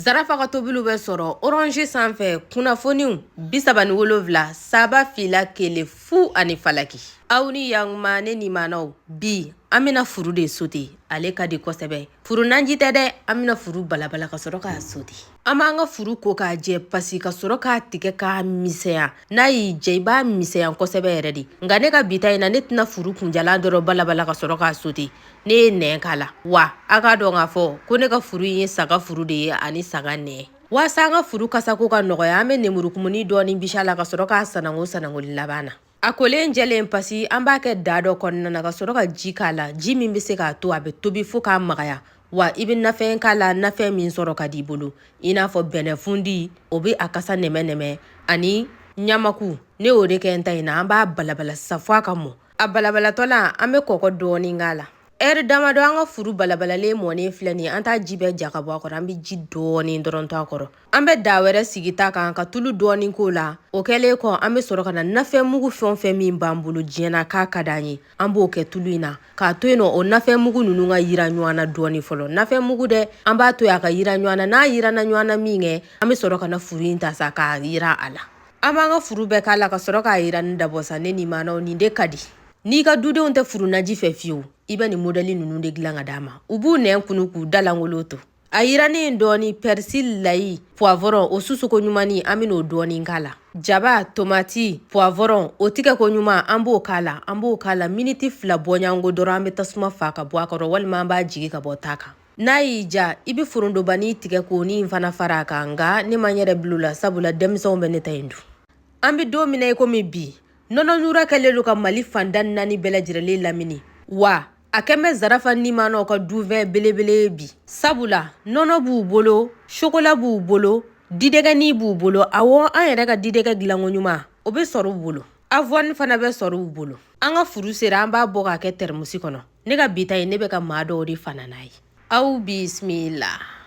Zarafa ka tobiliw bɛ sɔrɔ orange sanfɛ kunnafoniw 37 saba fila kele fu ani falaki. Aw ni yakuma ne ni maanaw bi an bɛna furu de sote ale ka di kosɛbɛ. Furu nanji tɛ dɛ, an bɛna furu balabala ka sɔrɔ k'a sote. An b'an ka furu ko k'a jɛ pasi ka sɔrɔ k'a tigɛ k'a misɛya. N'a y'i jɛ i b'a misɛya kosɛbɛ yɛrɛ de. Nka ne ka bita in na ne tɛna furu kunjala dɔrɔn balabala ka sɔrɔ k'a sote. Ne ye nɛn k'a la. Wa a k'a dɔn k'a fɔ ko ne ka furu in ye saga furu de ye ani saga nɛn. Waasa an ka furu kasako ka nɔgɔya an bɛ nemurukumuni dɔɔni bisi a la ka sɔrɔ k'a sanangoli laban na. A kolen jɛlen pasi an b'a kɛ da dɔ kɔnɔna na ka sɔrɔ ka ji k'a la, ji min bɛ se k'a to a bɛ tobi fo k'a magaya. Wa i bɛ nafɛn k'a la, nafɛn min sɔrɔ ka di bolo. I n'a fɔ bɛnɛfundi o bɛ a kasa nɛmɛ ani ɲamaku. Ne y'o de kɛ n ta in na, an b'a balabala safo a ka mɔ. A balabalatɔ la an bɛ kɔgɔ dɔɔni k'a la. Damadɔ an ka furu balabalalen mɔnen filɛ nin ye, an t'a ji bɛɛ ja ka bɔ a kɔrɔ, an bɛ ji dɔɔni dɔrɔn to a kɔrɔ. An bɛ da wɛrɛ sigi ta kan ka tulu dɔɔni k'o la. O kɛlen kɔ an bɛ sɔrɔ ka na nafɛn mugu fɛn fɛn min b'an bolo diɲɛna k'a ka d'an ye, an b'o kɛ tulu in na. K'a to yen nɔ o nafɛn mugu ninnu ka yira ɲɔgɔn na dɔɔni fɔlɔ. Nafɛn mugu dɛ, an b'a to yen a ka yira ɲɔgɔn na. N'a yirana ɲɔgɔn na min kɛ, an bɛ sɔrɔ ka na furu in ta sa k'a yira a la. An b'an ka furu bɛɛ k'a la ka sɔrɔ k'a yira ni dabɔ sa ne ni maanaw nin de ka di. N'i ka dudenw tɛ furu naji fɛ fiyewu, i bɛ nin modèle ninnu de dilan ka d'a ma. U b'u nɛn kunu k'u dalangolo to. A yiranen dɔɔni persil, layi, poivron o susuko ɲumani an bɛn'o dɔɔni k'a la. Jaba, tomati, poivron o tigɛko ɲuman an b'o k'a la miniti 2 bɔɲango dɔrɔn an bɛ tasuma fa ka bɔ a kɔrɔ walima an b'a jigi ka bɔ ta kan. N'a y'i ja i bɛ forondobani tigɛ k'o ni fana fara a kan, nka ne ma n yɛrɛ bilo la sabula denmisɛnw bɛ ne ta in dun. An bɛ don min na i komi bi, nɔnɔɲura kɛlen don ka Mali fanda 4 bɛɛ lajɛlen lamini. Wa a kɛn bɛ Zarafa ni maanaw ka dufɛn belebele bi. Sabula nɔnɔ b'u bolo, chocolat b'u bolo, didɛgɛni b'u bolo. Awɔ an yɛrɛ ka didɛgɛ dilanko ɲuman o bɛ sɔrɔ u bolo. Avoine fana bɛ sɔrɔ u bolo. An ka furu sera an b'a bɔ k'a kɛ termusi kɔnɔ. Ne ka bita in ne bɛ ka maa dɔw de fana n'a ye. Aw bisimila.